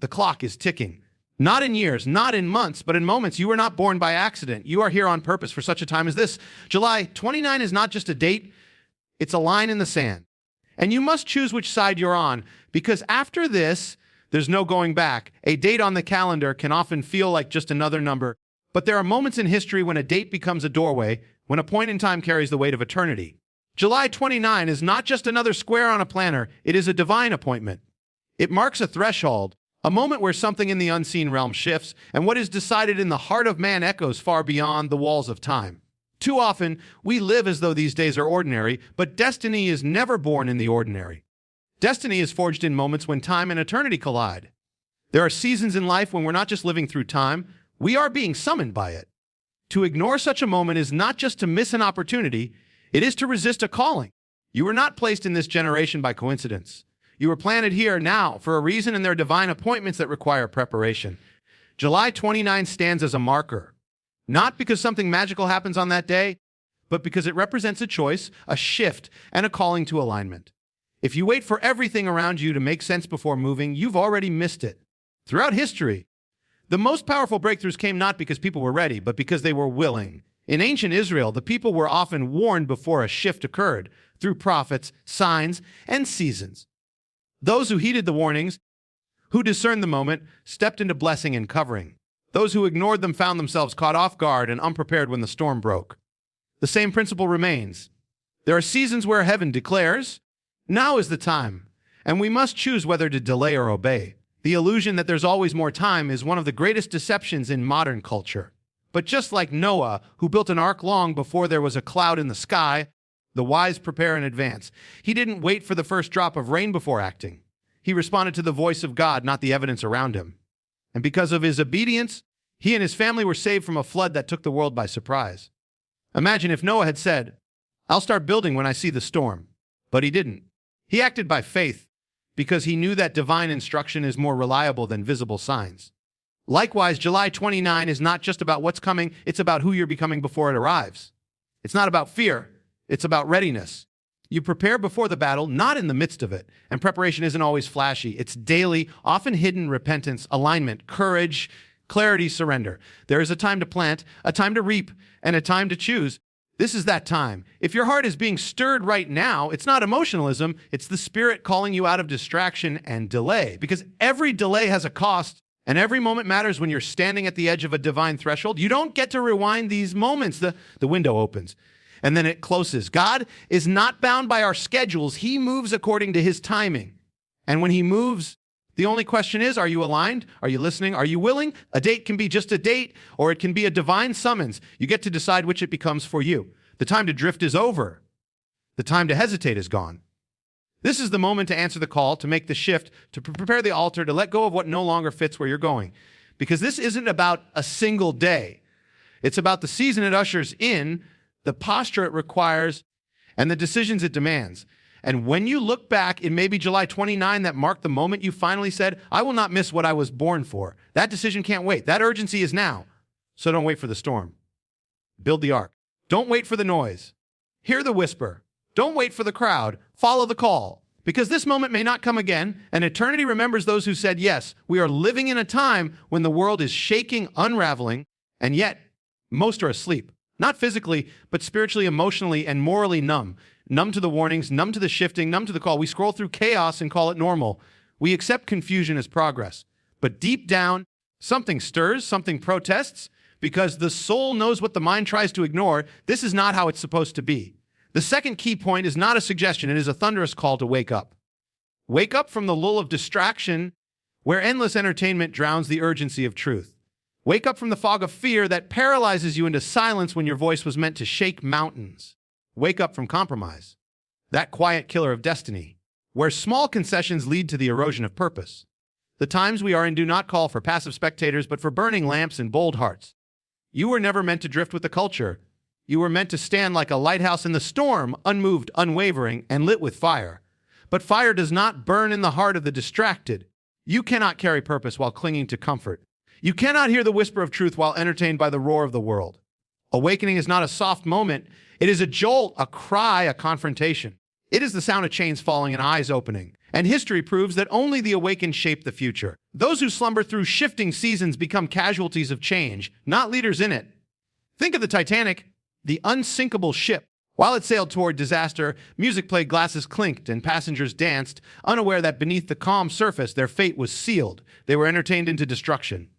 The clock is ticking. Not in years, not in months, but in moments. You were not born by accident. You are here on purpose for such a time as this. July 29 is not just a date, it's a line in the sand. And you must choose which side you're on, because after this, there's no going back. A date on the calendar can often feel like just another number, but there are moments in history when a date becomes a doorway, when a point in time carries the weight of eternity. July 29 is not just another square on a planner, it is a divine appointment. It marks a threshold, a moment where something in the unseen realm shifts, and what is decided in the heart of man echoes far beyond the walls of time. Too often, we live as though these days are ordinary, but destiny is never born in the ordinary. Destiny is forged in moments when time and eternity collide. There are seasons in life when we're not just living through time, we are being summoned by it. To ignore such a moment is not just to miss an opportunity, it is to resist a calling. You were not placed in this generation by coincidence. You were planted here now for a reason, and there are divine appointments that require preparation. July 29 stands as a marker, not because something magical happens on that day, but because it represents a choice, a shift, and a calling to alignment. If you wait for everything around you to make sense before moving, you've already missed it. Throughout history, the most powerful breakthroughs came not because people were ready, but because they were willing. In ancient Israel, the people were often warned before a shift occurred through prophets, signs, and seasons. Those who heeded the warnings, who discerned the moment, stepped into blessing and covering. Those who ignored them found themselves caught off guard and unprepared when the storm broke. The same principle remains. There are seasons where heaven declares, now is the time, and we must choose whether to delay or obey. The illusion that there's always more time is one of the greatest deceptions in modern culture. But just like Noah, who built an ark long before there was a cloud in the sky, the wise prepare in advance. He didn't wait for the first drop of rain before acting. He responded to the voice of God, not the evidence around him. And because of his obedience, he and his family were saved from a flood that took the world by surprise. Imagine if Noah had said, I'll start building when I see the storm. But he didn't. He acted by faith because he knew that divine instruction is more reliable than visible signs. Likewise, July 29 is not just about what's coming, it's about who you're becoming before it arrives. It's not about fear. It's about readiness. You prepare before the battle, not in the midst of it. And preparation isn't always flashy. It's daily, often hidden repentance, alignment, courage, clarity, surrender. There is a time to plant, a time to reap, and a time to choose. This is that time. If your heart is being stirred right now, it's not emotionalism. It's the Spirit calling you out of distraction and delay. Because every delay has a cost, and every moment matters when you're standing at the edge of a divine threshold. You don't get to rewind these moments. The window opens. And then it closes. God is not bound by our schedules. He moves according to his timing. And when he moves, the only question is, are you aligned? Are you listening? Are you willing? A date can be just a date, or it can be a divine summons. You get to decide which it becomes for you. The time to drift is over. The time to hesitate is gone. This is the moment to answer the call, to make the shift, to prepare the altar, to let go of what no longer fits where you're going. Because this isn't about a single day. It's about the season it ushers in, the posture it requires, and the decisions it demands. And when you look back, it may be July 29 that marked the moment you finally said, I will not miss what I was born for. That decision can't wait. That urgency is now. So don't wait for the storm. Build the ark. Don't wait for the noise. Hear the whisper. Don't wait for the crowd. Follow the call. Because this moment may not come again, and eternity remembers those who said yes. We are living in a time when the world is shaking, unraveling, and yet most are asleep. Not physically, but spiritually, emotionally, and morally numb. Numb to the warnings, numb to the shifting, numb to the call. We scroll through chaos and call it normal. We accept confusion as progress. But deep down, something stirs, something protests, because the soul knows what the mind tries to ignore. This is not how it's supposed to be. The second key point is not a suggestion. It is a thunderous call to wake up. Wake up from the lull of distraction where endless entertainment drowns the urgency of truth. Wake up from the fog of fear that paralyzes you into silence when your voice was meant to shake mountains. Wake up from compromise, that quiet killer of destiny, where small concessions lead to the erosion of purpose. The times we are in do not call for passive spectators, but for burning lamps and bold hearts. You were never meant to drift with the culture. You were meant to stand like a lighthouse in the storm, unmoved, unwavering, and lit with fire. But fire does not burn in the heart of the distracted. You cannot carry purpose while clinging to comfort. You cannot hear the whisper of truth while entertained by the roar of the world. Awakening is not a soft moment. It is a jolt, a cry, a confrontation. It is the sound of chains falling and eyes opening. And history proves that only the awakened shape the future. Those who slumber through shifting seasons become casualties of change, not leaders in it. Think of the Titanic, the unsinkable ship. While it sailed toward disaster, music played, glasses clinked, and passengers danced, unaware that beneath the calm surface their fate was sealed. They were entertained into destruction.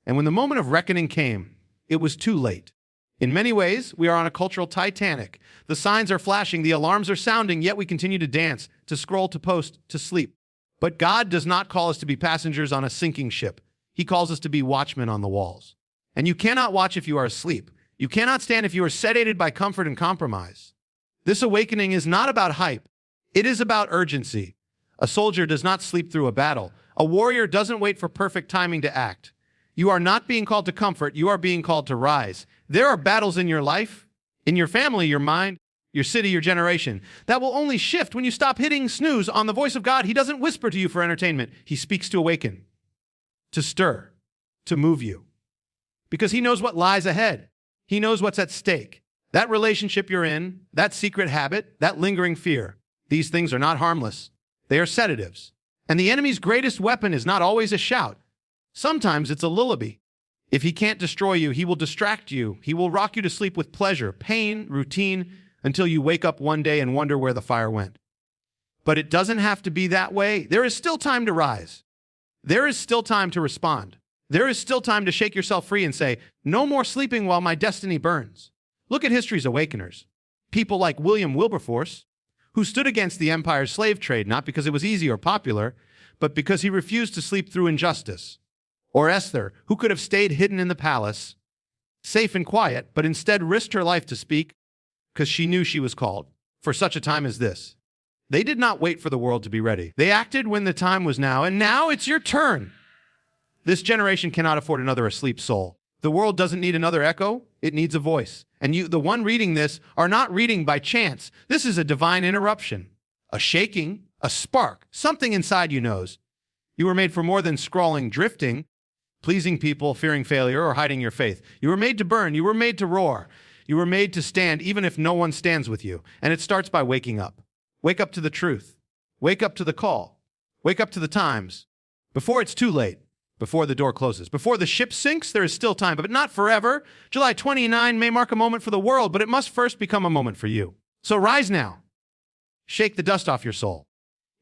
And when the moment of reckoning came, it was too late. In many ways, we are on a cultural Titanic. The signs are flashing, the alarms are sounding, yet we continue to dance, to scroll, to post, to sleep. But God does not call us to be passengers on a sinking ship. He calls us to be watchmen on the walls. And you cannot watch if you are asleep. You cannot stand if you are sedated by comfort and compromise. This awakening is not about hype. It is about urgency. A soldier does not sleep through a battle. A warrior doesn't wait for perfect timing to act. You are not being called to comfort. You are being called to rise. There are battles in your life, in your family, your mind, your city, your generation, that will only shift when you stop hitting snooze on the voice of God. He doesn't whisper to you for entertainment. He speaks to awaken, to stir, to move you. Because he knows what lies ahead. He knows what's at stake. That relationship you're in, that secret habit, that lingering fear. These things are not harmless. They are sedatives. And the enemy's greatest weapon is not always a shout. Sometimes it's a lullaby. If he can't destroy you, he will distract you. He will rock you to sleep with pleasure, pain, routine, until you wake up one day and wonder where the fire went. But it doesn't have to be that way. There is still time to rise. There is still time to respond. There is still time to shake yourself free and say, no more sleeping while my destiny burns. Look at history's awakeners. People like William Wilberforce, who stood against the empire's slave trade, not because it was easy or popular, but because he refused to sleep through injustice. Or Esther, who could have stayed hidden in the palace, safe and quiet, but instead risked her life to speak because she knew she was called for such a time as this. They did not wait for the world to be ready. They acted when the time was now, and now it's your turn. This generation cannot afford another asleep soul. The world doesn't need another echo. It needs a voice. And you, the one reading this, are not reading by chance. This is a divine interruption, a shaking, a spark, something inside you knows. You were made for more than scrawling, drifting, pleasing people, fearing failure, or hiding your faith. You were made to burn. You were made to roar. You were made to stand even if no one stands with you. And it starts by waking up. Wake up to the truth. Wake up to the call. Wake up to the times. Before it's too late. Before the door closes. Before the ship sinks, there is still time, but not forever. July 29 may mark a moment for the world, but it must first become a moment for you. So rise now. Shake the dust off your soul.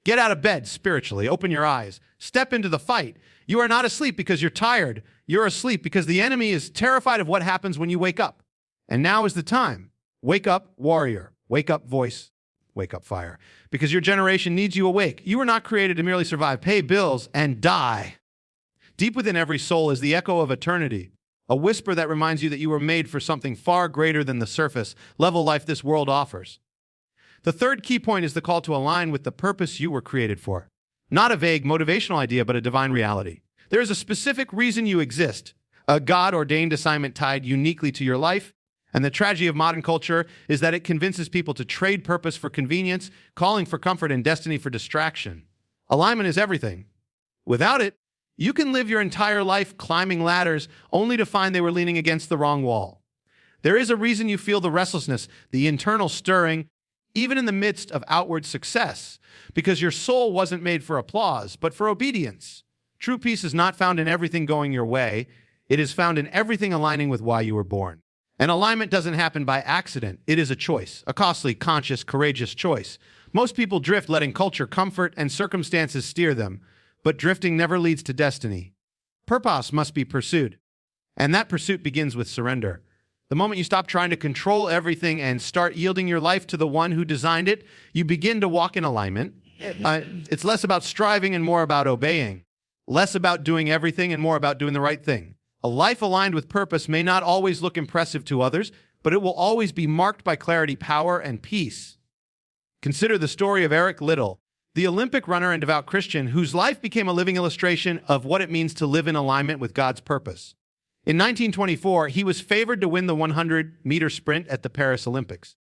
Get out of bed spiritually. Open your eyes. Step into the fight. You are not asleep because you're tired. You're asleep because the enemy is terrified of what happens when you wake up. And now is the time. Wake up, warrior. Wake up, voice. Wake up, fire. Because your generation needs you awake. You were not created to merely survive, pay bills, and die. Deep within every soul is the echo of eternity, a whisper that reminds you that you were made for something far greater than the surface level life this world offers. The third key point is the call to align with the purpose you were created for. Not a vague motivational idea, but a divine reality. There is a specific reason you exist, a God-ordained assignment tied uniquely to your life, and the tragedy of modern culture is that it convinces people to trade purpose for convenience, calling for comfort and destiny for distraction. Alignment is everything. Without it, you can live your entire life climbing ladders only to find they were leaning against the wrong wall. There is a reason you feel the restlessness, the internal stirring, even in the midst of outward success, because your soul wasn't made for applause, but for obedience. True peace is not found in everything going your way. It is found in everything aligning with why you were born. And alignment doesn't happen by accident. It is a choice, a costly, conscious, courageous choice. Most people drift, letting culture, comfort, and circumstances steer them. But drifting never leads to destiny. Purpose must be pursued. And that pursuit begins with surrender. The moment you stop trying to control everything and start yielding your life to the one who designed it, you begin to walk in alignment. It's less about striving and more about obeying. Less about doing everything and more about doing the right thing. A life aligned with purpose may not always look impressive to others, but it will always be marked by clarity, power, and peace. Consider the story of Eric Liddell, the Olympic runner and devout Christian whose life became a living illustration of what it means to live in alignment with God's purpose. In 1924, he was favored to win the 100-meter sprint at the Paris Olympics.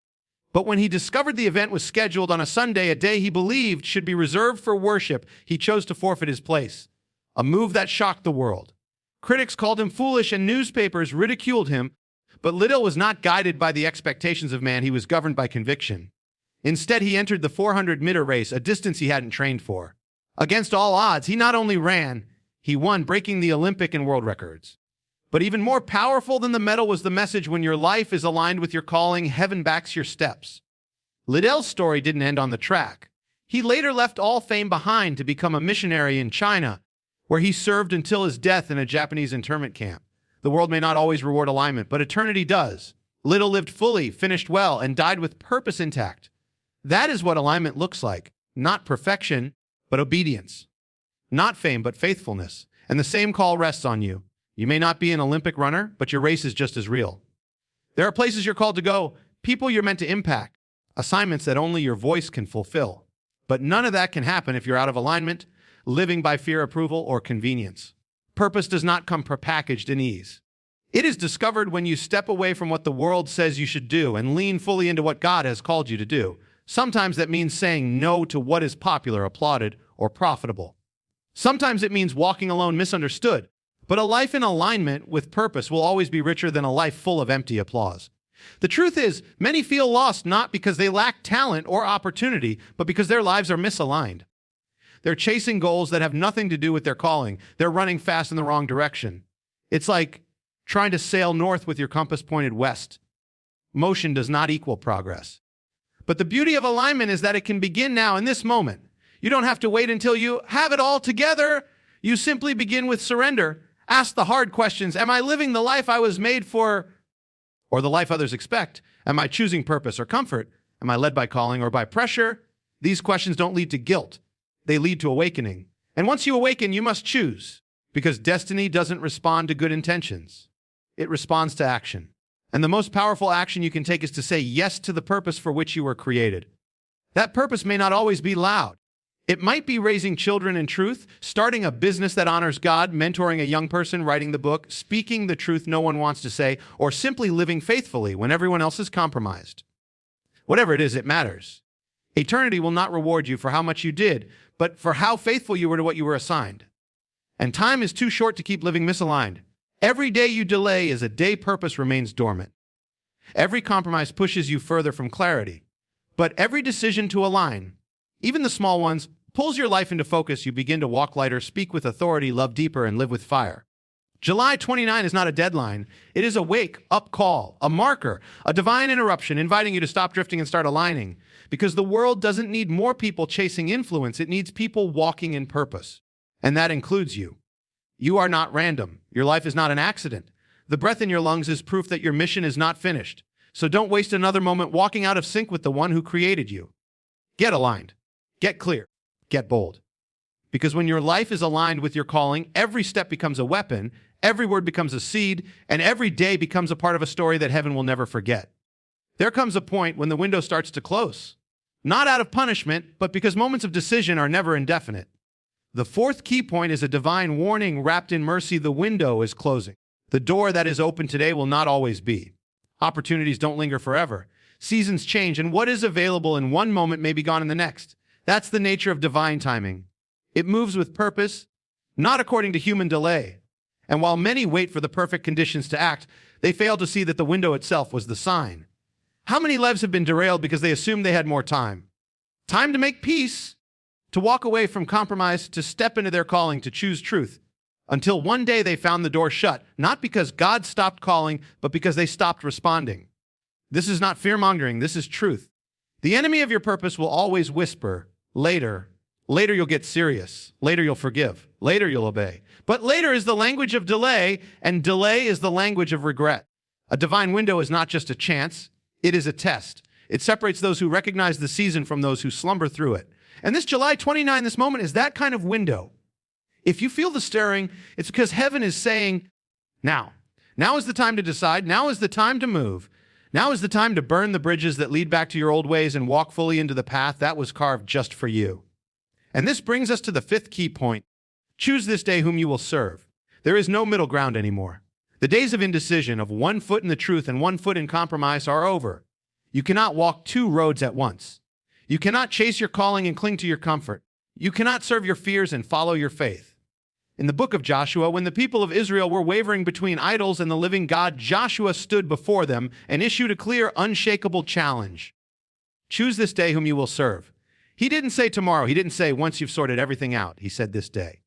But when he discovered the event was scheduled on a Sunday, a day he believed should be reserved for worship, he chose to forfeit his place, a move that shocked the world. Critics called him foolish and newspapers ridiculed him, but Liddell was not guided by the expectations of man, he was governed by conviction. Instead, he entered the 400-meter race, a distance he hadn't trained for. Against all odds, he not only ran, he won, breaking the Olympic and world records. But even more powerful than the medal was the message: when your life is aligned with your calling, heaven backs your steps. Liddell's story didn't end on the track. He later left all fame behind to become a missionary in China, where he served until his death in a Japanese internment camp. The world may not always reward alignment, but eternity does. Liddell lived fully, finished well, and died with purpose intact. That is what alignment looks like. Not perfection, but obedience. Not fame, but faithfulness. And the same call rests on you. You may not be an Olympic runner, but your race is just as real. There are places you're called to go, people you're meant to impact, assignments that only your voice can fulfill. But none of that can happen if you're out of alignment, living by fear, approval, or convenience. Purpose does not come prepackaged in ease. It is discovered when you step away from what the world says you should do and lean fully into what God has called you to do. Sometimes that means saying no to what is popular, applauded, or profitable. Sometimes it means walking alone, misunderstood. But a life in alignment with purpose will always be richer than a life full of empty applause. The truth is, many feel lost not because they lack talent or opportunity, but because their lives are misaligned. They're chasing goals that have nothing to do with their calling. They're running fast in the wrong direction. It's like trying to sail north with your compass pointed west. Motion does not equal progress. But the beauty of alignment is that it can begin now in this moment. You don't have to wait until you have it all together. You simply begin with surrender. Ask the hard questions. Am I living the life I was made for, or the life others expect? Am I choosing purpose or comfort? Am I led by calling or by pressure? These questions don't lead to guilt. They lead to awakening. And once you awaken, you must choose, because destiny doesn't respond to good intentions. It responds to action. And the most powerful action you can take is to say yes to the purpose for which you were created. That purpose may not always be loud. It might be raising children in truth, starting a business that honors God, mentoring a young person, writing the book, speaking the truth no one wants to say, or simply living faithfully when everyone else is compromised. Whatever it is, it matters. Eternity will not reward you for how much you did, but for how faithful you were to what you were assigned. And time is too short to keep living misaligned. Every day you delay is a day purpose remains dormant. Every compromise pushes you further from clarity. But every decision to align, even the small ones, pulls your life into focus. You begin to walk lighter, speak with authority, love deeper, and live with fire. July 29 is not a deadline. It is a wake-up call, a marker, a divine interruption inviting you to stop drifting and start aligning. Because the world doesn't need more people chasing influence. It needs people walking in purpose. And that includes you. You are not random. Your life is not an accident. The breath in your lungs is proof that your mission is not finished. So don't waste another moment walking out of sync with the one who created you. Get aligned. Get clear. Get bold. Because when your life is aligned with your calling, every step becomes a weapon, every word becomes a seed, and every day becomes a part of a story that heaven will never forget. There comes a point when the window starts to close. Not out of punishment, but because moments of decision are never indefinite. The fourth key point is a divine warning wrapped in mercy. The window is closing. The door that is open today will not always be. Opportunities don't linger forever. Seasons change, and what is available in one moment may be gone in the next. That's the nature of divine timing. It moves with purpose, not according to human delay. And while many wait for the perfect conditions to act, they fail to see that the window itself was the sign. How many lives have been derailed because they assumed they had more time? Time to make peace, to walk away from compromise, to step into their calling, to choose truth, until one day they found the door shut, not because God stopped calling, but because they stopped responding. This is not fear-mongering, this is truth. The enemy of your purpose will always whisper, later. Later you'll get serious. Later you'll forgive. Later you'll obey. But later is the language of delay, and delay is the language of regret. A divine window is not just a chance, it is a test. It separates those who recognize the season from those who slumber through it. And this July 29, this moment is that kind of window. If you feel the stirring, it's because heaven is saying, now. Now is the time to decide. Now is the time to move. Now is the time to burn the bridges that lead back to your old ways and walk fully into the path that was carved just for you. And this brings us to the fifth key point. Choose this day whom you will serve. There is no middle ground anymore. The days of indecision, of one foot in the truth and one foot in compromise, are over. You cannot walk two roads at once. You cannot chase your calling and cling to your comfort. You cannot serve your fears and follow your faith. In the book of Joshua, when the people of Israel were wavering between idols and the living God, Joshua stood before them and issued a clear, unshakable challenge. Choose this day whom you will serve. He didn't say tomorrow. He didn't say once you've sorted everything out. He said this day.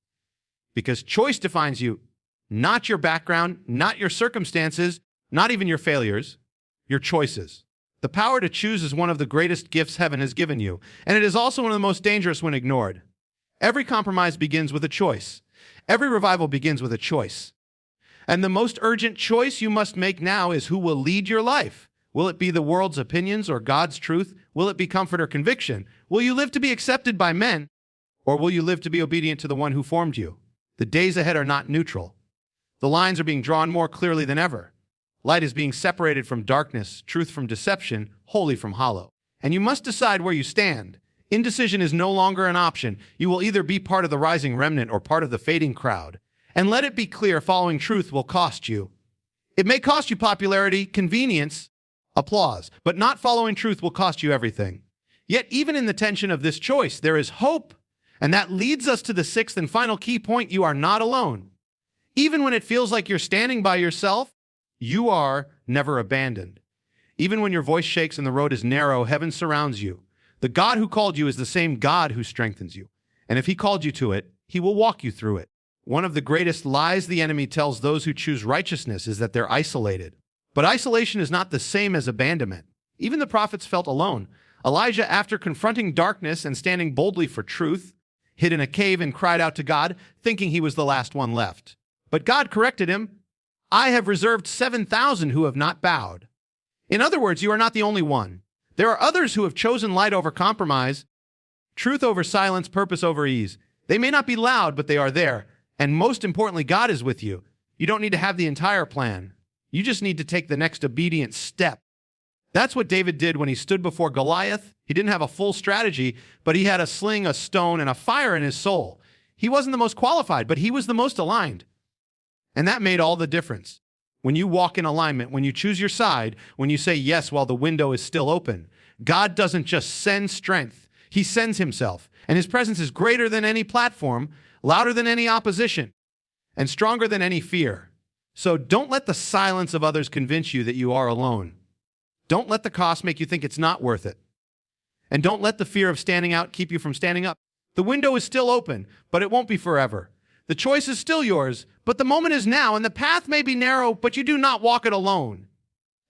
Because choice defines you, not your background, not your circumstances, not even your failures, your choices. The power to choose is one of the greatest gifts heaven has given you, and it is also one of the most dangerous when ignored. Every compromise begins with a choice. Every revival begins with a choice. And the most urgent choice you must make now is who will lead your life. Will it be the world's opinions or God's truth? Will it be comfort or conviction? Will you live to be accepted by men, or will you live to be obedient to the one who formed you? The days ahead are not neutral. The lines are being drawn more clearly than ever. Light is being separated from darkness, truth from deception, holy from hollow. And you must decide where you stand. Indecision is no longer an option. You will either be part of the rising remnant or part of the fading crowd. And let it be clear, following truth will cost you. It may cost you popularity, convenience, applause, but not following truth will cost you everything. Yet even in the tension of this choice, there is hope. And that leads us to the sixth and final key point: you are not alone. Even when it feels like you're standing by yourself, you are never abandoned. Even when your voice shakes and the road is narrow, heaven surrounds you. The God who called you is the same God who strengthens you. And if he called you to it, he will walk you through it. One of the greatest lies the enemy tells those who choose righteousness is that they're isolated. But isolation is not the same as abandonment. Even the prophets felt alone. Elijah, after confronting darkness and standing boldly for truth, hid in a cave and cried out to God, thinking he was the last one left. But God corrected him. I have reserved 7,000 who have not bowed. In other words, you are not the only one. There are others who have chosen light over compromise, truth over silence, purpose over ease. They may not be loud, but they are there. And most importantly, God is with you. You don't need to have the entire plan. You just need to take the next obedient step. That's what David did when he stood before Goliath. He didn't have a full strategy, but he had a sling, a stone, and a fire in his soul. He wasn't the most qualified, but he was the most aligned. And that made all the difference. When you walk in alignment, when you choose your side, when you say yes while the window is still open, God doesn't just send strength. He sends himself. And his presence is greater than any platform, louder than any opposition, and stronger than any fear. So don't let the silence of others convince you that you are alone. Don't let the cost make you think it's not worth it. And don't let the fear of standing out keep you from standing up. The window is still open, but it won't be forever. The choice is still yours, but the moment is now, and the path may be narrow, but you do not walk it alone.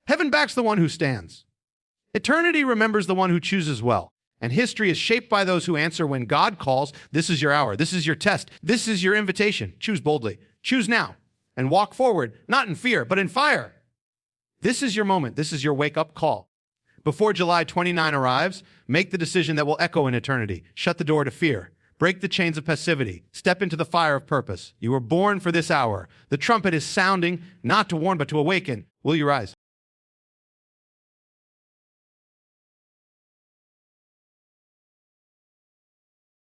Heaven backs the one who stands. Eternity remembers the one who chooses well. And history is shaped by those who answer when God calls. This is your hour. This is your test. This is your invitation. Choose boldly. Choose now. And walk forward, not in fear, but in fire. This is your moment. This is your wake-up call. Before July 29 arrives, make the decision that will echo in eternity. Shut the door to fear. Break the chains of passivity. Step into the fire of purpose. You were born for this hour. The trumpet is sounding, not to warn, but to awaken. Will you rise?